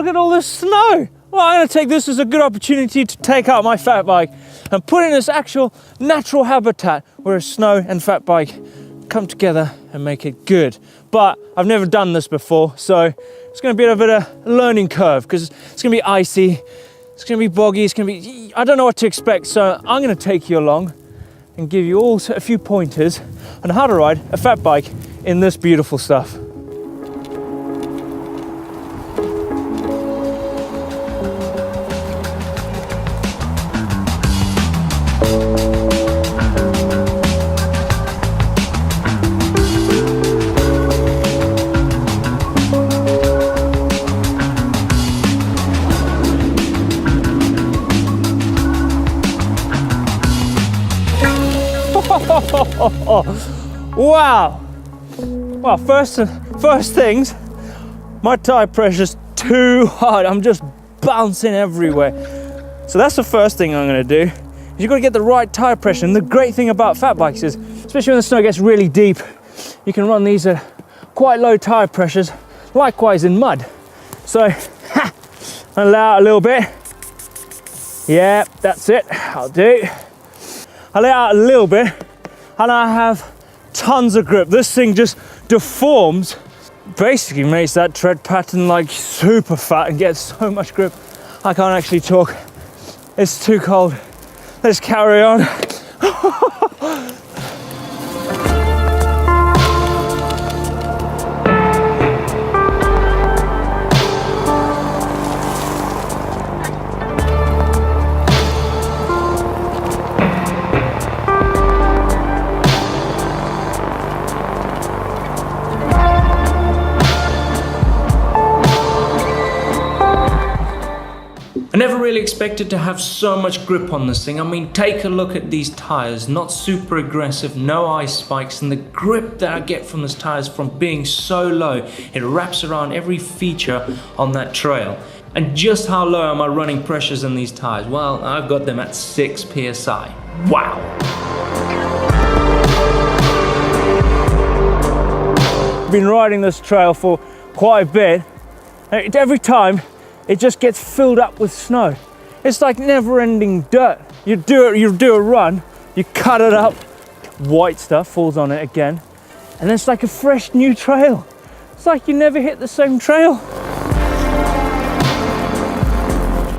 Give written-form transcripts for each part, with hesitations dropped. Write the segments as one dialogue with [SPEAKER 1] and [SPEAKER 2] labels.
[SPEAKER 1] at all this snow. Well, I'm going to take this as a good opportunity to take out my fat bike and put in this actual natural habitat where a snow and fat bike come together and make it good. But I've never done this before, so it's going to be a bit of a learning curve because it's going to be icy, it's going to be boggy, it's going to be, I don't know what to expect. So I'm going to take you along and give you all a few pointers on how to ride a fat bike in this beautiful stuff. Wow. Well, first things, my tire pressure's too hard. I'm just bouncing everywhere. So that's the first thing I'm gonna do. You've got to get the right tire pressure. And the great thing about fat bikes is, especially when the snow gets really deep, you can run these at quite low tire pressures, likewise in mud. So, allow it a little bit. Yeah, that's it, I'll do. I lay out a little bit, and I have tons of grip. This thing just deforms, basically makes that tread pattern like super fat and gets so much grip. I can't actually talk. It's too cold. Let's carry on.
[SPEAKER 2] I never really expected to have so much grip on this thing. I mean, take a look at these tires, not super aggressive, no ice spikes, and the grip that I get from this tires from being so low, it wraps around every feature on that trail. And just how low are my running pressures in these tires? Well, I've got them at 6 psi. Wow!
[SPEAKER 1] I've been riding this trail for quite a bit, and every time it just gets filled up with snow. It's like never-ending dirt. You do a run, you cut it up, white stuff falls on it again, and it's like a fresh new trail. It's like you never hit the same trail.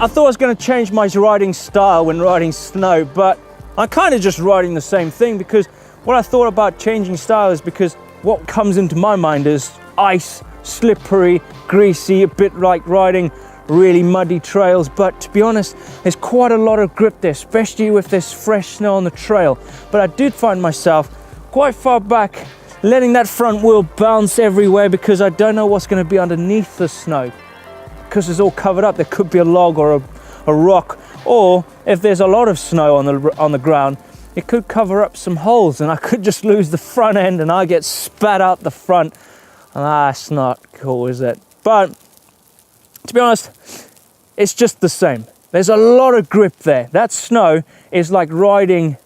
[SPEAKER 1] I thought I was going to change my riding style when riding snow, but I'm kind of just riding the same thing, because what I thought about changing style is because what comes into my mind is ice, slippery, greasy, a bit like riding really muddy trails. But to be honest, there's quite a lot of grip there, especially with this fresh snow on the trail. But I did find myself quite far back, letting that front wheel bounce everywhere, because I don't know what's going to be underneath the snow, because it's all covered up. There could be a log or a rock, or if there's a lot of snow on the ground, it could cover up some holes, and I could just lose the front end and I get spat out the front. And that's not cool, is it? But to be honest, it's just the same. There's a lot of grip there. That snow is like riding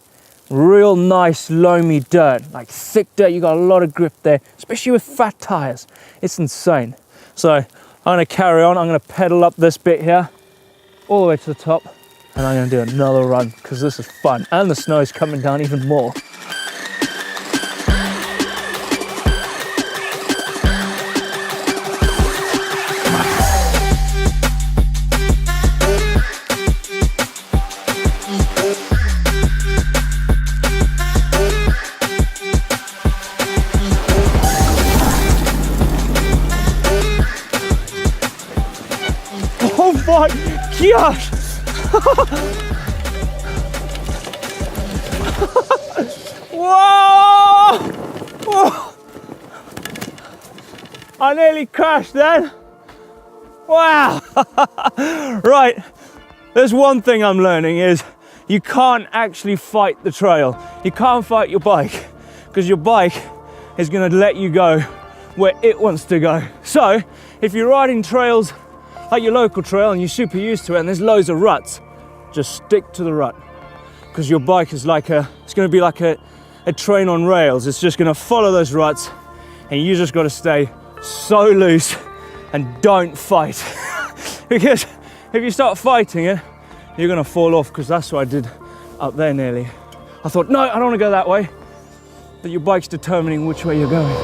[SPEAKER 1] real nice loamy dirt, like thick dirt. You got a lot of grip there, especially with fat tires. It's insane. So I'm gonna carry on. I'm gonna pedal up this bit here all the way to the top, and I'm gonna do another run because this is fun, and the snow is coming down even more. Oh my gosh! Whoa! Whoa! I nearly crashed then. Wow! Right, there's one thing I'm learning is you can't actually fight the trail. You can't fight your bike, because your bike is going to let you go where it wants to go. So if you're riding trails like your local trail and you're super used to it and there's loads of ruts, just stick to the rut, because your bike is like it's going to be like a train on rails. It's just going to follow those ruts, and you just got to stay so loose and don't fight. Because if you start fighting it, you're gonna fall off, because that's what I did up there nearly. I thought, no, I don't wanna go that way. But your bike's determining which way you're going.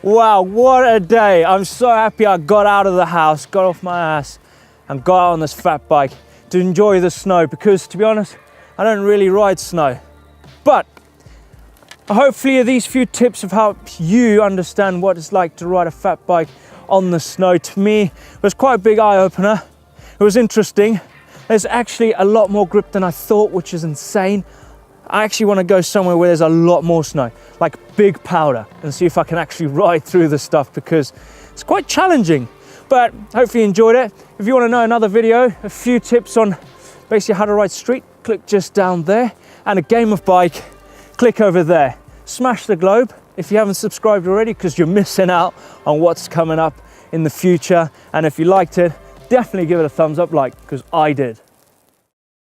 [SPEAKER 1] Wow, what a day. I'm so happy I got out of the house, got off my ass and got out on this fat bike to enjoy the snow, because to be honest, I don't really ride snow. But hopefully these few tips have helped you understand what it's like to ride a fat bike on the snow. To me, it was quite a big eye-opener. It was interesting. There's actually a lot more grip than I thought, which is insane. I actually want to go somewhere where there's a lot more snow, like big powder, and see if I can actually ride through the stuff, because it's quite challenging. But hopefully you enjoyed it. If you want to know another video, a few tips on basically how to ride street, click just down there, and a game of bike, click over there. Smash the globe if you haven't subscribed already, because you're missing out on what's coming up in the future. And if you liked it, definitely give it a thumbs up, like, because I did.